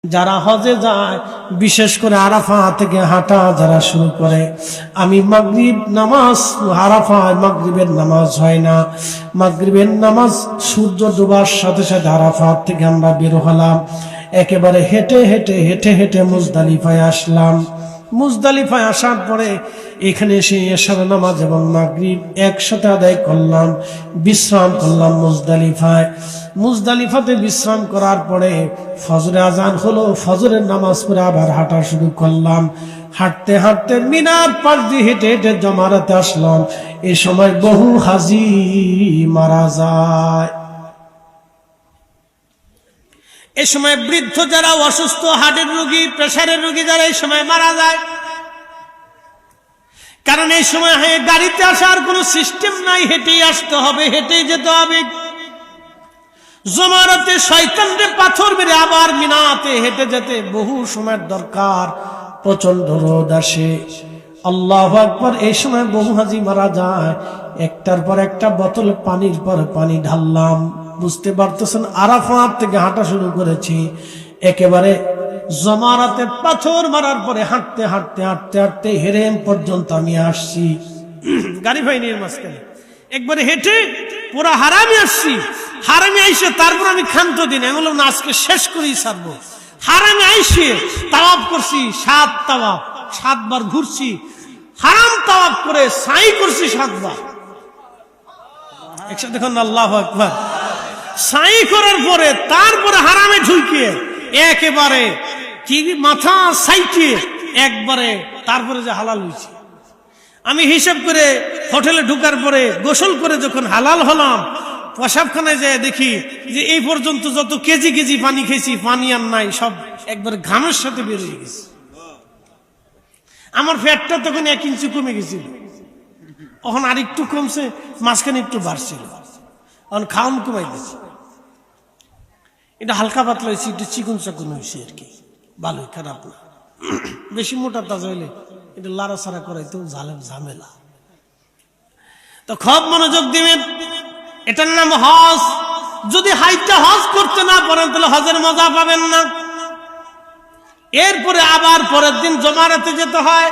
যারা হজে যায় বিশেষ করে আরাফা থেকে হাঁটা যারা শুরু করে, আমি মাগরিব নামাজ আরাফায় মাগরিবের নামাজ হয় না, মাগরিবের নামাজ সূর্য ডোবার সাথে সাথে আরাফা থেকে আমরা বের হলাম, একেবারে হেঁটে হেঁটে হেঁটে হেঁটে মুজদালিফায় আসলাম। মুজদালিফায় আসার পরে এখানে এসে এশার নামাজ এবং মাগরিব একসাথে আদায় করলাম, বিশ্রাম করলাম মুজদালিফায়। মুজদালিফাতে বিশ্রাম করার পরে ফজরে আজান হলো, ফজরের নামাজ পড়ে আবার হাঁটা শুরু করলাম। হাঁটতে হাঁটতে মিনার পাশ দিয়ে হেঁটে হেঁটে জমারাতে আসলাম। এই সময় বহু হাজি মারা যায়। এই সময় বৃদ্ধ যারা অসুস্থ, হার্টের রোগী, প্রেসারের রোগী যারা এই সময় মারা যায়। কারণ এই সময় গাড়িতে আসার কোনো সিস্টেম নাই, হেঁটেই আসতে হবে, হেঁটেই যেতে হবে। জমারাতে শয়তানরে পাথর মেরে আবার মিনাতে হেঁটে যেতে বহু সময়ের দরকার, প্রচন্ড রোদ আসে। আল্লাহু আকবার। এই সময় বহু হাজি মারা যায়। একটার পর একটা বোতল পানির পর পানি ঢাললাম। বুঝতে পারতেছেন, আরাফাত থেকে হাঁটা শুরু করেছি, একেবারে জমারাতে পাথর মারার পরে হাঁটতে হাঁটতে হাঁটতে হাঁটতে হেরেম পর্যন্ত আমি আসছি। গাড়ি ফাইনির মাঝখানে একবারে হেঁটে পুরা হারামি আসছি। হারামি আইসে তারপর আমি ক্ষান্ত দিন, আমি বললাম না, আজকে শেষ করেই ছাড়বো। হারামি আইসে তাওয়াফ করছি, 7 তাওয়াফ, 7 বার ঘুরছি। হারাম তাওয়াফ করে সাই করছি 7 বার। একসাথে দেখুন আল্লাহু আকবার। সাই করার পরে তারপরে হারামে ঢুকে একেবারে কি মাথা সাইটে একবারে তারপরে যে হালাল হয়েছে। আমি হিসাব করে হোটেলে ঢুকার পরে গোসল করে যখন হালাল হলাম, পেশাবখানায় যায় দেখি যে এই পর্যন্ত যত কেজি কেজি পানি খেয়েছি, পানি আর নাই, সব একবার ঘামের সাথে বের হয়ে গেছে। আমার ফ্যাটটা তখন 1 ইঞ্চি কমে গেছিল, এখন আর একটু কমছে, মাঝখানে একটু বাড়ছিল, এখন খাওয়ান কমাই দিয়েছে। এটা হালকা পাতলা হয়েছে, একটু চিকুন চাকুন হয়েছে আর কি, ভালোই, খারাপ না। বেশি মোটা তাজা হইলে এটা লাড়াছাড়া করাইতো ঝামেলা। তো খুব মনোযোগ দিবেন, এটার নাম হজ। যদি হাইটটা হজ করতে না পারেন তাহলে হজের মজা পাবেন না। এরপরে আবার পরের দিন জমারাতে যেতে হয়।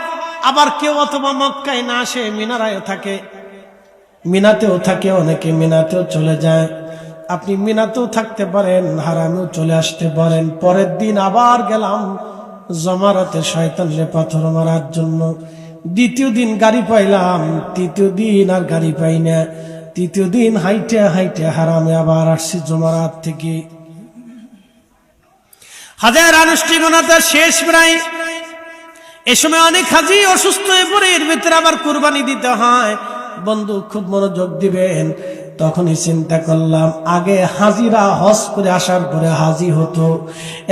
আবার কেউ অথবা মক্কায় না আসে, মিনারায় থাকে, মিনাতেও থাকে অনেকে, মিনাতেও চলে যায়। আপনি মিনাতেও থাকতে পারেন, হারামেও চলে আসতে পারেন। পরের দিন আবার গেলাম জমারাতে শয়তানরে পাথর মারার জন্য। দ্বিতীয় দিন গাড়ি পাইলাম, তৃতীয় দিন আর গাড়ি পাই না। তৃতীয় দিন হাইটে হাইটে হারামে আবার আসছি জমারাত থেকে। হাজার আনুষ্ঠানিকতা শেষ প্রায়। এ সময় অনেক হাজি অসুস্থ হয়ে পড়ে, এর ভিতরে আবার কুরবানি দিতে হয়। বন্ধু খুব মনোযোগ দিবেন। তখনই চিন্তা করলাম, আগে হাজিরা হজ করে আসার পরে হাজি হতো,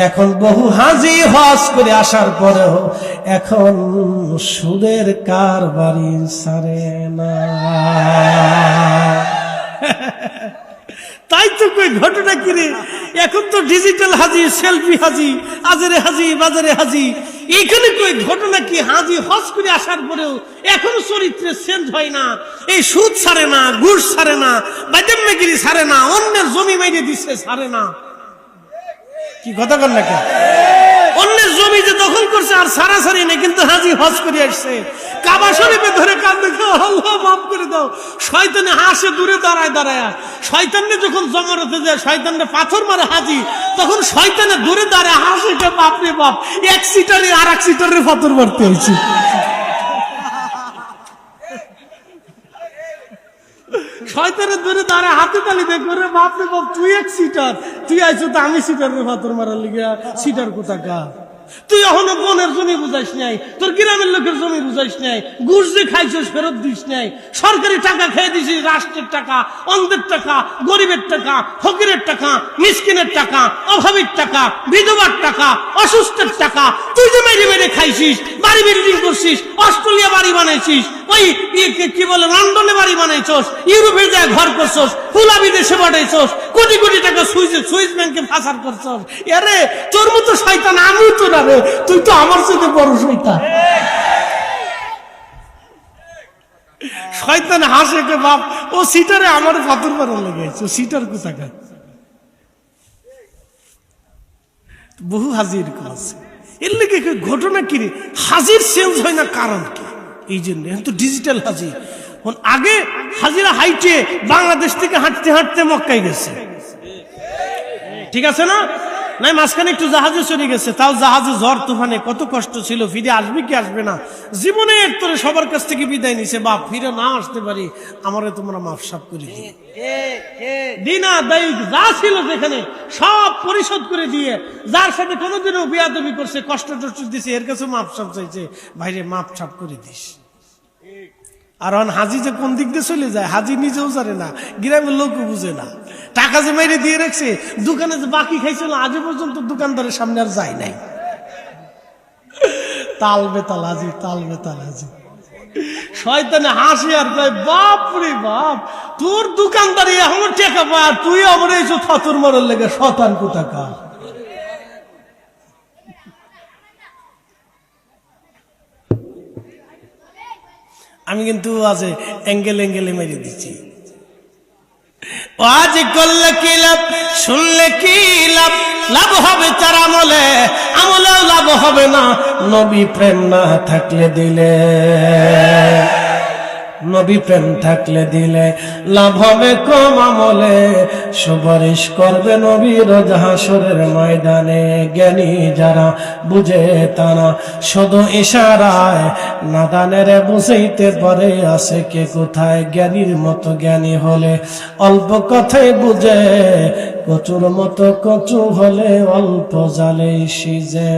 এখন বহু হাজি হজ করে আসার পরেও এখন সুদের কারবারি ছাড়ে না। তাই তো কই ঘটনা কিরে, এখন তো ডিজিটাল হাজি, সেলফি হাজি, আজরে হাজি, বাজারে হাজি। এইখানে কই ঘটনা কি, হাজি হজ করে আসার পরেও এখনো চরিত্রে চেঞ্জ হয় না। এই সুদ ছাড়ে না, ঘুষ ছাড়ে না, বাদামগিরি ছাড়ে না, অন্যের জমি মাইরে দিচ্ছে ছাড়ে না। কি কথা কন না কেন? অন্যের জমি যে দখল করছে আর সারাসারি নেই, কিন্তু হাজি হজ করে আসছে। কাবা শরীফে ধরে কান্দে, আল্লাহ মাফ করে দাও। শয়তানে হাসে দূরে দাঁড়ায় দাঁড়ায়। শয়তানে যখন জমারাতে যায়, শয়তানে পাথর মারে হাজি, তখন শয়তানে দূরে দাঁড়ায় হাসে, বাপরে বাপ, 1 সিটারে আর 1 সিটারে পাথর মারতে হয়েছে। শয়তানের দূরে দাঁড়ায় হাতে তালি দেখবে, রে বাপরে বাপ, তুই 1 সিটার, তুই আইছো তো আমি সিটারের পাথর মারার লিগা। সিটার কোথাকার? তুই এখনো বোনের জমি বুঝাইস নাই, তোর গ্রামের লোকের জমি বুঝাইস নাই, ঘুষ যে খাইছিস ফেরত দিস নাই, সরকারি টাকা খেয়ে দিছিস, রাষ্ট্রের টাকা, অন্ধের টাকা, গরিবের টাকা, ফকিরের টাকা, মিসকিনের টাকা, অভাবীর টাকা, বিধবার টাকা, অসুস্থের টাকা, তুই যে মেরে মেরে খাইছিস, বাড়ি বিল্ডিং করছিস, অস্ট্রেলিয়া বাড়ি বানাইছিস, ওই কি বলে লন্ডনে বাড়ি বানাইছস, ইউরোপে যায় ঘর করছস, ফুলা বিদেশে পাঠাইছস, কোটি কোটি টাকা সুইস ব্যাংকে পাচার করছস। আরে তোর মতো শয়তান আমিও তো না রে, তুই তো আমার সাথে বড় শয়তান। শয়তান হাসে কে বাপ, ও সিটারে আমার পাথর মারার লেগেছে, সিটার কোথাকার? বহু হাজির করেছে। এর লেগে ঘটনা কি রে, হাজির চেঞ্জ হয় না, কারণ কি? এই জন্য এখন তো ডিজিটাল হাজির। আগে হাজিরা হাইটে বাংলাদেশ থেকে হাঁটতে হাঁটতে মক্কায় গেছে, ঠিক আছে না? নাই মাঝখানে একটু জাহাজে চলে গেছে, তাও জাহাজে ঝড় তুফানে কত কষ্ট ছিল, ফিরে আসবে কি আসবে না, জীবনের তোরে সবার কাছ থেকে বিদায় নিছে। বাপ ফিরে না আসতে পারি, আমারে তোমরা মাফ সাফ করে দিও, দিনা দায়ী যা ছিল যেখানে সব পরিশোধ করে দিয়ে, যার সাথে কোনোদিনও বিয়াদবি করছে, কষ্ট টষ্ট দিছে, এর কাছে মাফ সাফ চাইছে, ভাইরে মাফ সাফ করে দিস। আর হাজি যে কোন দিক দিয়ে চলে যায় হাজি নিজেও জানে না, গ্রামের লোকও বুঝে না। টাকা যে মাইরে দিয়ে রাখছে, দোকানে যে বাকি খাইছিল আজ পর্যন্ত দোকানদারের সামনে আর যায় নাই। তাল বেতাল হাজি, তাল বেতাল হাজি। শয়তানে হাসি আর কয়, বাপ রে বাপ, তোর দোকানদারি এখনো টেকা পায়, তুই আমার এইসব ফাতুর মারার লেগে শতান কোথাকার। আমি কিন্তু আজ অ্যাঙ্গেল অ্যাঙ্গেলে মেরে দিচ্ছি। আজ করলে কি লাভ, শুনলে কি লাভ, লাভ হবে তার আমলে, আমলেও লাভ হবে না নবী প্রেম না থাকলে দিলে। নবী প্রেম থাকলে দিলে লাভ হবে কম আমলে, সুপারিশ করবে নবীর হাসরের ময়দানে। জ্ঞানী যারা বুঝে তারা শুধু ইশারায়, নাদানের বুঝাইতে পারে আছে কে কোথায়। জ্ঞানীর মতো জ্ঞানী হলে অল্প কথাই বুঝে, কচুর মতো কচু হলে অল্প জালে সিজে।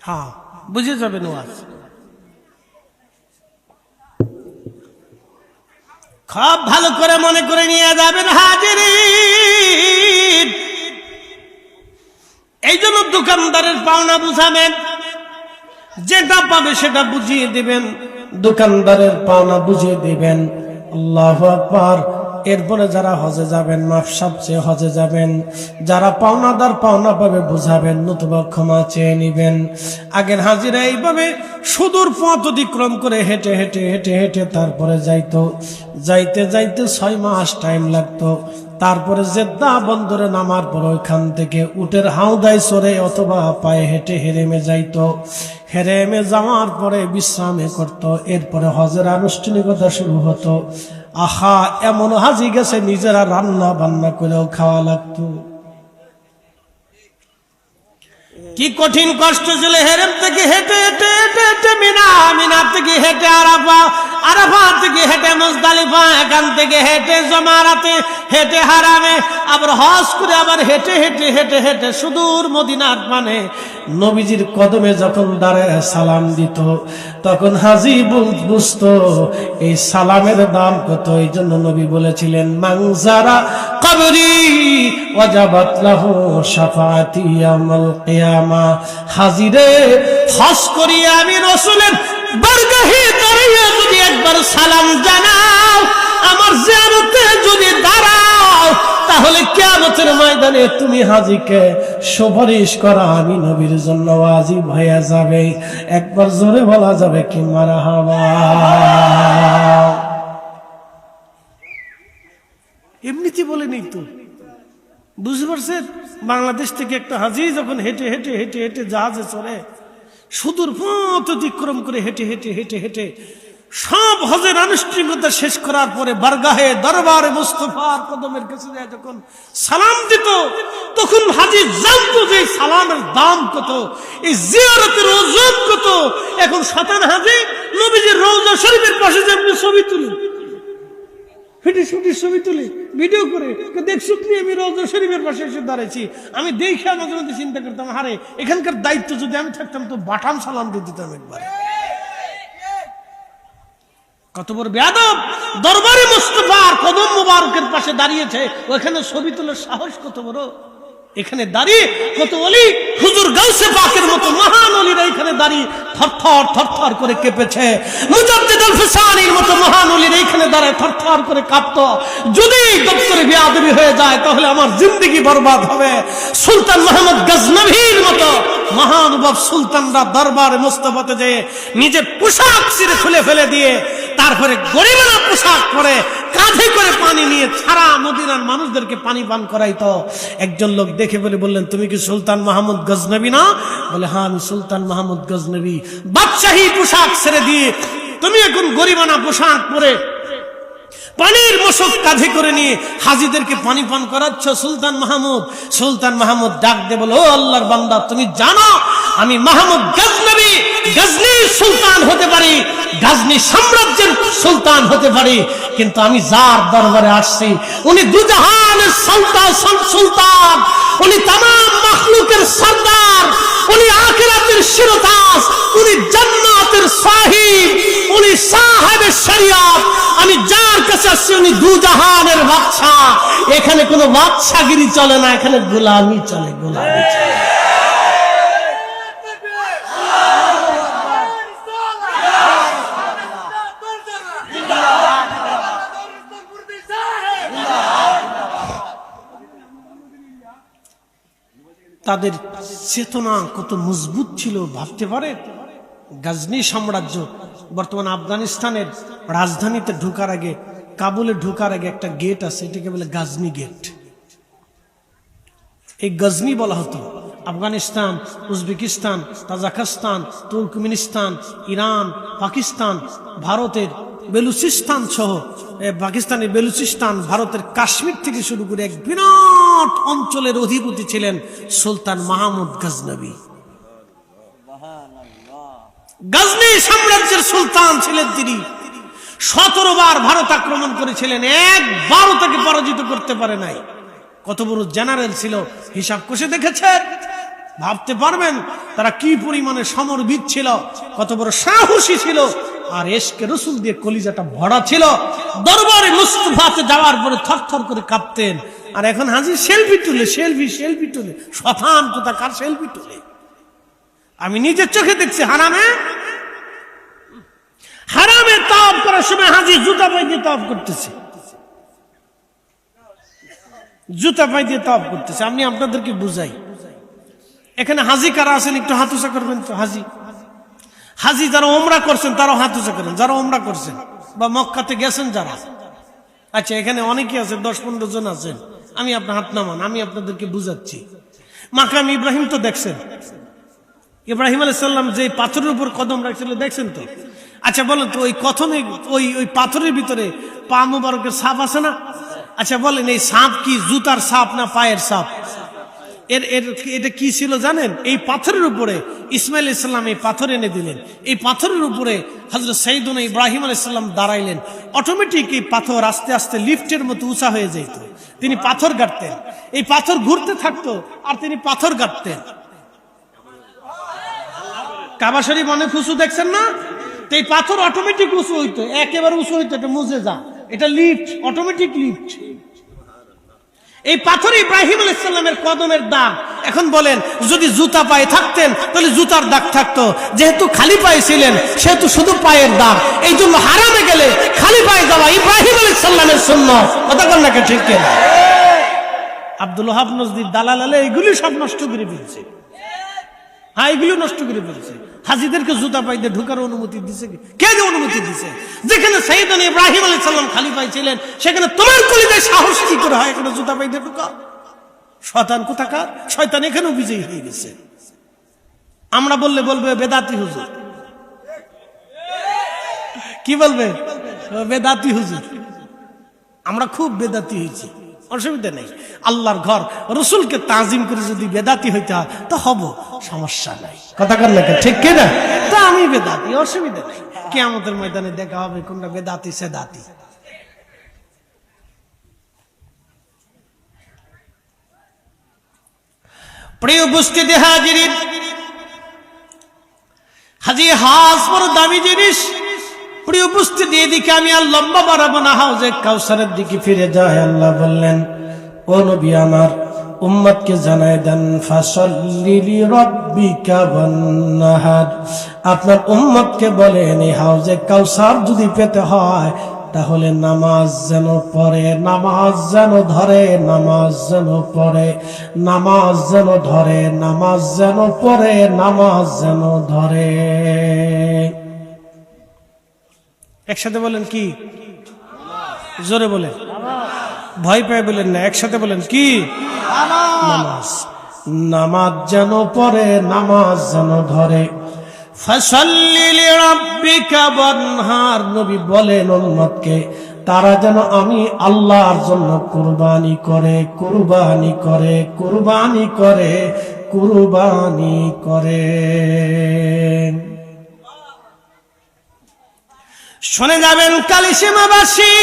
হ্যাঁ, বুঝে যাবেন ওয়াজ। খুব ভালো করে মনে করে নিয়ে যাবেন হাজিরিন। এই জন্য দোকানদারের পাওনা বুঝাবেন, যেটা পাবে সেটা বুঝিয়ে দিবেন, দোকানদারের পাওনা বুঝিয়ে দিবেন। আল্লাহু আকবার। এরপরে যারা হজে যাবেন মাফ সাফ চেয়ে হজে যাবেন, যারা পাওনাদার পাওনা পাবে বুঝাবেন, নতুবা ক্ষমা চেয়ে নিবেন। আগের হাজিরা এইভাবে সুদূর পথ অতিক্রম করে হেঁটে হেঁটে হেঁটে হেঁটে তারপরে যাইতো, যাইতে যাইতে 6 মাস টাইম লাগতো। তারপরে জেদ্দা বন্দরে নামার পর ওইখান থেকে উটের হাউদায় চড়ে অথবা পায়ে হেঁটে হেরেমে যাইতো। হেরেমে যাওয়ার পরে বিশ্রামে করত, এরপরে হজের আনুষ্ঠানিকতা শুরু হতো। আহা, এমন হাজি গেছে নিজেরা রান্না বান্না করেও খাওয়া লাগতো। কি কঠিন কষ্ট ছিল। হেরেম থেকে হেঁটে হেঁটে হেঁটে হেঁটে মিনা, মিনা থেকে হেঁটে আরাফা, আরাফা থেকে হেঁটে মুজদালিফা, এখান থেকে হেঁটে জমারাতে, হেঁটে হারামে, আবার হজ করে আবার হেঁটে হেঁটে হেঁটে হেঁটে সুদূর মদিনার মানে নবীজির কদমে যখন দাঁড়ায় সালাম দিত, তখন হাজি বুঝতো এই সালামের দাম কত। এই জন্য নবী বলেছিলেন, মানজারা কবরি ওয়াজাবাত লাহু শাফাআতি ইয়াউমাল কিয়ামা। হাজিরে হজ করিয়া আমি রাসূলের বারগাহে দাঁড়িয়ে যদি একবার সালাম জানাও, আমার জিয়ারতে যদি দাঁড়াও, তাহলে কিয়ামতের ময়দানে তুমি হাজিকে সুপারিশ করা আমি নবীর জন্য ওয়াজিব হয়ে যাবে। একবার জোরে বলা যাবে কি মারহাবা। এমনিতে বলে নেই তো, বুঝতে পারছেন? বাংলাদেশ থেকে একটা হাজি যখন হেঁটে হেঁটে হেঁটে হেঁটে জাহাজে চড়ে, সুদূর পথ অতিক্রম করে হেঁটে হেঁটে হেঁটে হেঁটে সব হজের আনুষ্ঠানিকতা শেষ করার পরে বারগাহে দরবারে মুস্তাফার কদমের কাছে যায় যখন সালাম দিত, তখন হাজি জানতো যে সালামের দাম কত, এই জিয়ারতের ওজন কত। এখন শতান হাজি নবীজির রওজা শরীফের পাশে যে ছবি তুলি, হেঁটে ছুটি ছবি তুলি, ভিডিও করে দেখছো নিয়ে আমি রওজা শরীফের পাশে এসে দাঁড়াইছি। আমি দেখে মাঝে মধ্যে চিন্তা করতাম, হারে এখানকার দায়িত্ব যদি আমি থাকতাম তো বাটাম সালাম দিয়ে দিতাম একবার। কত বড় বেয়াদব! দরবারে মুস্তাফার কদম মুবারকের পাশে দাঁড়িয়েছে, ওখানে ছবি তোলার সাহস কত বড়! এখানে দাঁড়িয়ে কত ওলি, হুজুর গাউসে পাকের মতো মহান ওলিরা এখানে দাঁড়িয়ে থরথর থরথর করে কেঁপেছে। মুজাদ্দিদ আল ফিসানির মতো মহান ওলিরা এখানে দাঁড়ায় থরথর করে কাঁপতো। যদি দপ্তরে বেয়াদবি হয়ে যায় তাহলে আমার জিন্দেগি বরবাদ হবে। সুলতান মোহাম্মদ গজনভীর মতো মহানুভব সুলতানরা দরবারে মুস্তাফাতে যেয়ে নিজের পোশাক ছিঁড়ে খুলে ফেলে দিয়ে তারপরে গরিবানা পোশাক পরে কাঁধে করে পানি নিয়ে সারা মদিনার মানুষদেরকে পানি পান করাইতো। একজন লোক দেখে বললেন, তুমি কি সুলতান মাহমুদ গজনবী না? বলে, হ্যাঁ আমি সুলতান মাহমুদ গজনবী। বাদশাহী পোশাক ছেড়ে দিয়ে তুমি এখন গরিবানা পোশাক পরে পানির মশক কাঁধে করে নিয়ে হাজিদেরকে পানি পান করাচ্ছ সুলতান মাহমুদ। সুলতান মাহমুদ ডাক দে বলে, ও আল্লাহর বান্দা, তুমি জানো আমি মাহমুদ গজনবী গজনীর সুলতান হতে পারি, গজনী সাম্রাজ্যের সুলতান হতে পারি, কিন্তু আমি যার দরবারে আসছি উনি দুজাহানের সুলতান, উনি তামাম মাখলুকের সরদার, উনি আখিরাতের শিরতাজ, উনি জান্নাতের সাহিব, উনি সাহেবের শরিয়ত। আমি যার কাছে আসছি উনি দুজাহানের বাদশা। এখানে কোনো বাদশাগিরি চলে না, এখানে গোলামি চলে, গোলামি চলে। তাদের চেতনা কত মজবুত ছিল ভাবতে পারে। গজনী সাম্রাজ্য বর্তমান আফগানিস্তানের রাজধানীতে ঢোকার আগে, কাবুলে ঢোকার আগে একটা গেট আছে, এটাকে বলে গজনী গেট। এই গজনী বলা হতো Afghanistan, Uzbekistan, Tajikistan, Turkmenistan, Iran, Pakistan, ভারতের বেলুচিস্তান সহ পাকিস্তানের বেলুচিস্তান, ভারতের কাশ্মীর থেকে শুরু করে এক বিরাট অঞ্চলের অধিপতি ছিলেন সুলতান মাহমুদ গজনবী। গজনী সাম্রাজ্যের সুলতান ছিলেন তিনি। 17 বার ভারত আক্রমণ করেছিলেন, একবারও তাকে পরাজিত করতে পারে নাই। কত বড় জেনারেল ছিল হিসাব কষে দেখেছেন? ভাবতে পারবেন তারা কি পরিমাণে সমরবিদ ছিল, কত বড় সাহসী ছিল, আর এশকে রসুল দিয়ে কলিজাটা ভরা ছিল। দরবারে মুস্তাফাতে যাওয়ার পরে থরথর করে কাঁপতেন। আর এখন হাজি সেলফি তুলে, সেলফি তুলে, শতান কোথাকার সেলফি তুলে। আমি নিজের চোখে দেখছি হারামে তাওয়াফ করার সময় হাজি জুতা পায়ে দিয়ে তাওয়াফ করতেছে, জুতা পায়ে দিয়ে তাওয়াফ করতেছে। আমি আপনাদেরকে বুঝাই, এখানে হাজি কারা আছেন একটু হাত উঁচা করবেন তো। হাজি যারা ওমরা করছেন তারাও হাত উঁচা করেন, যারা ওমরা করছেন বা মক্কাতে গেছেন যারা। আচ্ছা, এখানে অনেকে আছে, 10-15 জন আছেন। আমি আপনার হাত নামান, আমি আপনাদেরকে বুঝাচ্ছি। মাকাম ইব্রাহিম তো দেখছেন, ইব্রাহিম আলাইহিস সালাম যে পাথরের উপর কদম রাখছিল দেখছেন তো? আচ্ছা বলেন তো, ওই কথমে ওই পাথরের ভিতরে পা মুবারকের ছাপ আছে না? আচ্ছা বলেন, এই ছাপ কি জুতার ছাপ না পায়ের ছাপ? এটা কি ছিল জানেন? এই পাথরের উপরে ইসমাইল ইসলাম এই পাথর এনে দিলেন, এই পাথরের উপরে হযরত সাইয়েদুনা ইব্রাহিম আলাইহিস সালাম দাঁড়াইলেন। অটোমেটিক এই পাথর আস্তে আস্তে লিফটের মতো উঁচা হয়ে যেত। তিনি পাথর গাঁটতেন, এই পাথর ঘুরতে থাকতো আর তিনি পাথর গাঁটতেন। কাবা শরীফ অনেক উঁচু দেখছেন না? তো এই পাথর অটোমেটিক উঁচু হইতো, একেবারে উঁচু হইতো। এটা মুজেজা, এটা লিফট, অটোমেটিক লিফট। এই পাথর ইব্রাহিম আলাইহিস সালামের কদমের দাগ। এখন বলেন, যদি জুতা পায়ে থাকতেন তাহলে জুতার দাগ থাকতো, যেহেতু খালি পায়ে ছিলেন সেহেতু শুধু পায়ের দাগ। এই জন্য হারামে গেলে খালি পায়ে যাওয়া ইব্রাহিম আলাইহিস সালামের সুন্নাত। কথা বল না, ঠিক কিনা? আব্দুল ওয়াহাব নজদি দালাল আলে এগুলি সব নষ্ট করে ফেলছে। হ্যাঁ, এগুলো নষ্ট করে ফেলছে। হাজিদেরকে জুতা পাইতে ঢুকার অনুমতি দিছে কে? যে অনুমতি দিছে, যেখানে সাইয়েদুনা ইব্রাহিম আলাইহিস সালাম খালি পায়ে ছিলেন সেখানে তোমার কলিজায় সাহস কি করে হয় এখানে জুতা পাইতে ঢুকা? শয়তান কোথাকার, শয়তান এখানেও বিজয়ী হয়ে গেছে। আমরা বললে বলবে বেদাতি হুজুর। কি বলবে? বেদাতি হুজুর। আমরা খুব বেদাতি হয়েছি, অসুবিধা নেই। আল্লাহর ঘর রসুলকে তাজিম করে যদি বেদাতি হইতে হয় তো হব, সমস্যা নাই। কথা কার লাগে, ঠিক কিনা? তা আমি বেদাতি, অসুবিধা নেই। কিয়ামতের ময়দানে দেখা হবে কোনটা বেদাতি সেদাতি। প্রিয় উপস্থিতি হাজিরিন, হাজি হাজ বড় দামি জিনিস। প্রিয় উপস্থিতি, এদিকে আমি আর লম্বা বাড়াবো না, হাউজে কাউসারের দিকে ফিরে যায়। আল্লাহ বললেন, ও নবী আমার উম্মতকে জানায় দেন, ফাসাল্লি লিরাব্বিকা ওয়ান্নাহার। আপনার উম্মতকে বলেন, এই হাউজে কাউসার যদি পেতে হয় তাহলে নামাজ যেন পড়ে, নামাজ যেন ধরে, নামাজ যেন পড়ে, নামাজ যেন ধরে, নামাজ যেন পড়ে, নামাজ যেন ধরে। একসাথে বলেন কি? জোরে বলেন, ভয় পায় বলেন না, একসাথে বলেন কি? নামাজ। নামাজ যেন পড়ে, নামাজ যেন ধরে। ফাসাল্লি লিরাব্বিকা ওয়ানহার, নবী বলেন উম্মতকে তারা যেন আমি আল্লাহর জন্য কুরবানি করে, কুরবানি করে, কুরবানি করে, কুরবানি করে। শুনে যাবেন কালিসীমাবাসী,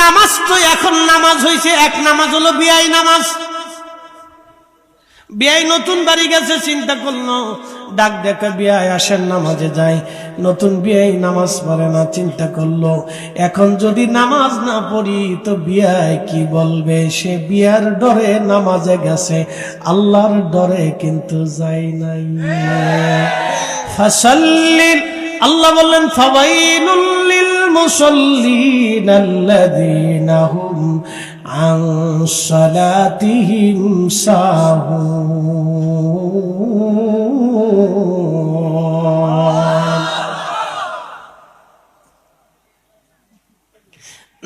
নামাজ তো এখন নামাজ হয়েছে, এক নামাজ হলো বিয়াই নামাজ। বিয়াই নতুন বাড়ি গেছে, চিন্তা করলো ডাক দেখা বিয়াই আসেন নামাজে যাই, নতুন বিয়াই নামাজ পড়ে না, চিন্তা করলো এখন যদি নামাজ না পড়ি তো বিয়াই কি বলবে। সে বিয়ার ডরে নামাজে গেছে, আল্লাহর ডরে কিন্তু যায় নাই। ফাসাল্লিল, আল্লাহ বললেন ফাওয়াইলুল লিল মুসাল্লিন আল্লাযীনা হুম আন সালাতিহিম সাহুন।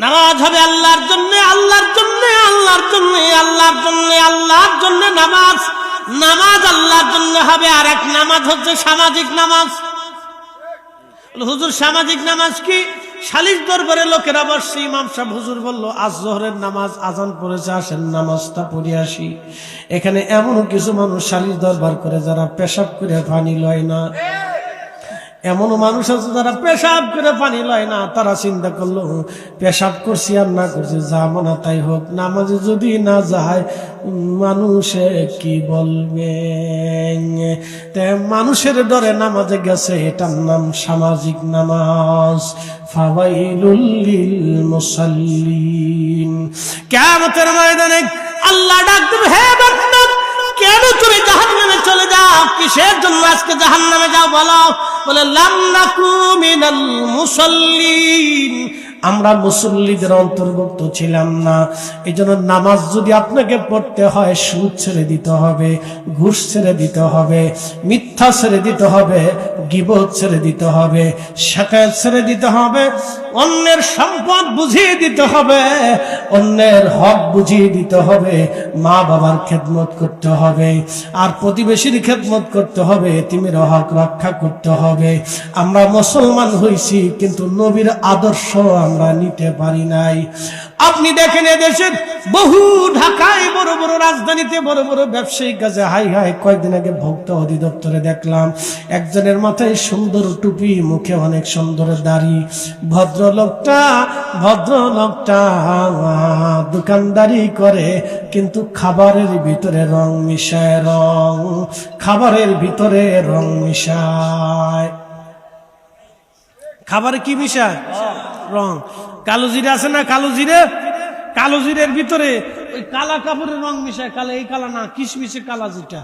নামাজ হবে আল্লাহর জন্য, আল্লাহর জন্য, আল্লাহর জন্য, আল্লাহর জন্য, আল্লাহর জন্য নামাজ। নামাজ আল্লাহর জন্য হবে। আর এক নামাজ হচ্ছে সামাজিক নামাজ। হুজুর সামাজিক নামাজ কি? সালিশ দরবারে লোকেরা বসছে, ইমাম সাহেব হুজুর বলল আজ জোহরের নামাজ আজান পড়েছে, আসেন নামাজটা পড়ে আসি। এখানে এমন কিছু মানুষ সালিশ দরবার করে যারা পেশাব করে পানি লয় না, এমন মানুষ আছে যারা পেশাব করে পানি লয় না। তারা চিন্তা করলো পেশাব করছি আর না করছি যা মনে তাই হোক, নামাজে যদি না যায় মানুষে কি বলবে। মানুষের ডরে নামাজে গেছে, এটার নাম সামাজিক নামাজ। ফাওয়াইলুল লিল মুসাল্লিন। কিয়ামতের ময়দানে আল্লাহ ডাক দেবে, হে বান্দা কেন তুমি জাহান্নামে চলে যাও? কিসের জন্য আজকে জাহান্নামে যাও বলো? বলে লাম নাকু মিনাল মুসাল্লিন, আমরা মুসল্লিদের অন্তর্ভুক্ত ছিলাম না। এই জন্য নামাজ যদি আপনাকে পড়তে হয় সুদ ছেড়ে দিতে হবে, ঘুষ ছেড়ে দিতে হবে, মিথ্যা ছেড়ে দিতে হবে, গীবত ছেড়ে দিতে হবে, শাকায়াত ছেড়ে দিতে হবে, অন্যের সম্পদ বুঝিয়ে দিতে হবে, অন্যের হক বুঝিয়ে দিতে হবে, মা বাবার খেদমত করতে হবে, আর প্রতিবেশীর খেদমত করতে হবে, এতিমের হক রক্ষা করতে হবে। আমরা মুসলমান হইছি কিন্তু নবীর আদর্শ আমরা নিতে পারি নাই। আপনি দেখেন এদেশের বহু ঢাকায় বড় বড় রাজধানীতে বড় বড় ব্যবসায়িক কাজে হাই হাই। কয়েকদিন আগে ভোক্তা অধিদপ্তরে দেখলাম একজনের মাথায় সুন্দর টুপি, মুখে অনেক সুন্দর দাড়ি। ভদ্রলোকটা দোকানদারি করে কিন্তু খাবারের ভিতরে রং মিশায়, খাবারের ভিতরে রং মিশায়। খাবারে কি মিশায়? রং। কালো জিরা আছে না, কালো জিরে, কালো জিরের ভিতরে ওই কালা কাপড়ের রং মিশায়। কালা এই কালা না, কিশমিশে কালা যেটা।